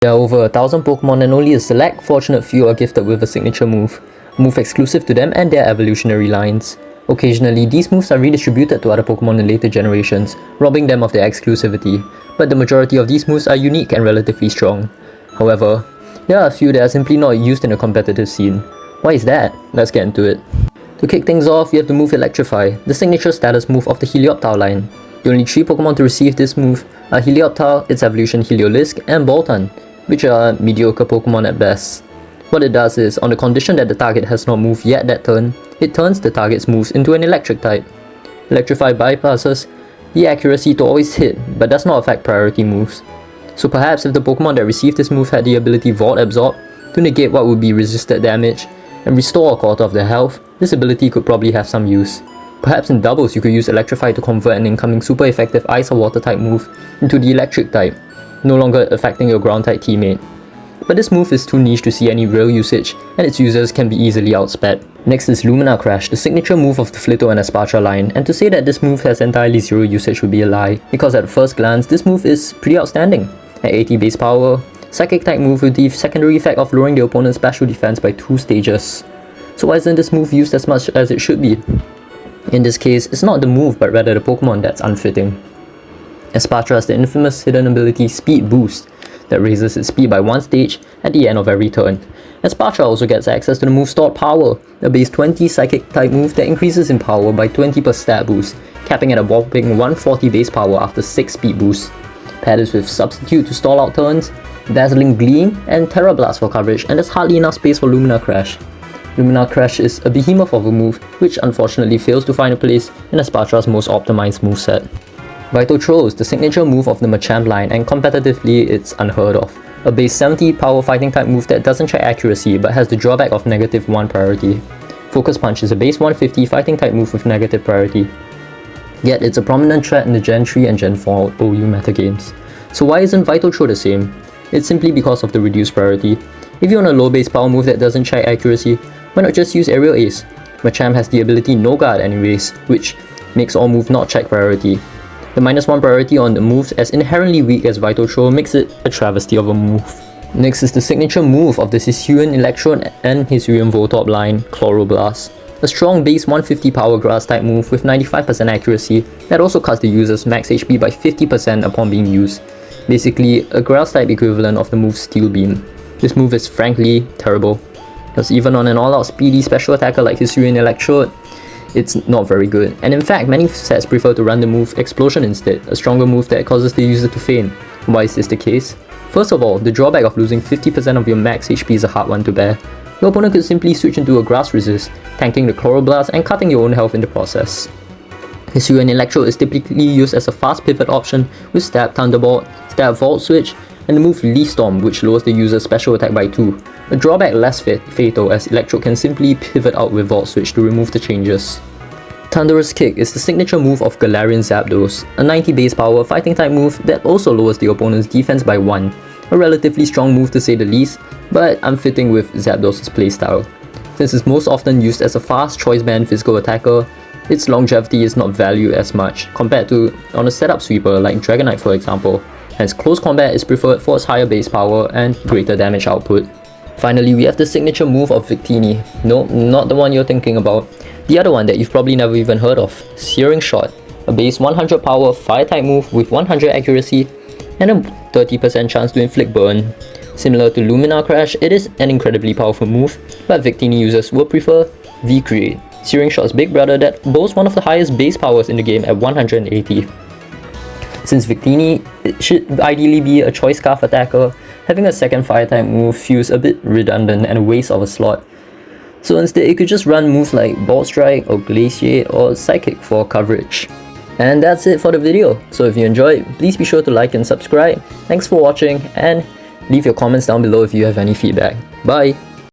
There are over 1,000 Pokemon and only a select fortunate few are gifted with a signature move exclusive to them and their evolutionary lines. Occasionally, these moves are redistributed to other Pokemon in later generations, robbing them of their exclusivity, but the majority of these moves are unique and relatively strong. However, there are a few that are simply not used in a competitive scene. Why is that? Let's get into it. To kick things off, you have the move Electrify, the signature status move of the Helioptile line. The only 3 Pokemon to receive this move are Helioptile, its evolution Heliolisk, and Boltund, which are mediocre Pokemon at best. What it does is, on the condition that the target has not moved yet that turn, it turns the target's moves into an electric type. Electrify bypasses the accuracy to always hit, but does not affect priority moves. So perhaps if the Pokemon that received this move had the ability Volt Absorb to negate what would be resisted damage and restore a quarter of their health, this ability could probably have some use. Perhaps in doubles you could use Electrify to convert an incoming super effective Ice or Water type move into the electric type, no longer affecting your ground type teammate. But this move is too niche to see any real usage, and its users can be easily outsped. Next is Lumina Crash, the signature move of the Flitto and Espatra line, and to say that this move has entirely zero usage would be a lie, because at first glance this move is pretty outstanding. At 80 base power, Psychic type move with the secondary effect of lowering the opponent's special defense by 2 stages. So why isn't this move used as much as it should be? In this case, it's not the move but rather the Pokemon that's unfitting. Espatra has the infamous hidden ability Speed Boost that raises its speed by 1 stage at the end of every turn. Espatra also gets access to the move Stored Power, a base 20 Psychic type move that increases in power by 20 per stat boost, capping at a whopping 140 base power after 6 speed boosts. Pair this with Substitute to stall out turns, Dazzling Gleam, and Terra Blast for coverage, and there's hardly enough space for Lumina Crash. Lumina Crash is a behemoth of a move, which unfortunately fails to find a place in Espatra's most optimized moveset. Vita Throw is the signature move of the Machamp line, and competitively it's unheard of. A base 70 power fighting type move that doesn't check accuracy but has the drawback of -1 priority. Focus Punch is a base 150 fighting type move with negative priority. Yet it's a prominent threat in the Gen 3 and Gen 4 OU metagames. So why isn't Vita Throw the same? It's simply because of the reduced priority. If you want a low base power move that doesn't check accuracy, why not just use Aerial Ace? Machamp has the ability No Guard anyways, which makes all moves not check priority. The -1 priority on the moves as inherently weak as Vita Throw makes it a travesty of a move. Next is the signature move of the Hisuian Electrode and Hisuian Voltorb line, Chloroblast. A strong base 150 power grass type move with 95% accuracy that also cuts the user's max HP by 50% upon being used. Basically, a grass type equivalent of the move Steel Beam. This move is frankly terrible, because even on an all-out speedy special attacker like Hisuian Electrode, it's not very good. And in fact, many sets prefer to run the move Explosion instead, a stronger move that causes the user to faint. Why is this the case? First of all, the drawback of losing 50% of your max HP is a hard one to bear. The opponent could simply switch into a Grass Resist, tanking the Chloroblast and cutting your own health in the process. Hisuian Electrode is typically used as a fast pivot option with Stab Thunderbolt, Stab Volt Switch, and the move Leaf Storm, which lowers the user's special attack by 2. A drawback less fatal as Electrode can simply pivot out with Volt Switch to remove the changes. Thunderous Kick is the signature move of Galarian Zapdos, a 90 base power fighting type move that also lowers the opponent's defense by 1. A relatively strong move to say the least, but unfitting with Zapdos' playstyle. Since it's most often used as a fast choice band physical attacker, its longevity is not valued as much compared to on a setup sweeper like Dragonite for example, hence close combat is preferred for its higher base power and greater damage output. Finally, we have the signature move of Victini. No, not the one you're thinking about. The other one that you've probably never even heard of, Searing Shot, a base 100 power fire type move with 100 accuracy and a 30% chance to inflict burn. Similar to Lumina Crash, it is an incredibly powerful move, but Victini users will prefer V-Create, Searing Shot's big brother that boasts one of the highest base powers in the game at 180. Since Victini should ideally be a choice scarf attacker, having a second fire type move feels a bit redundant and a waste of a slot. So instead it could just run moves like Ball Strike or Glaciate or Psychic for coverage. And that's it for the video. So if you enjoyed, please be sure to like and subscribe. Thanks for watching and leave your comments down below if you have any feedback. Bye!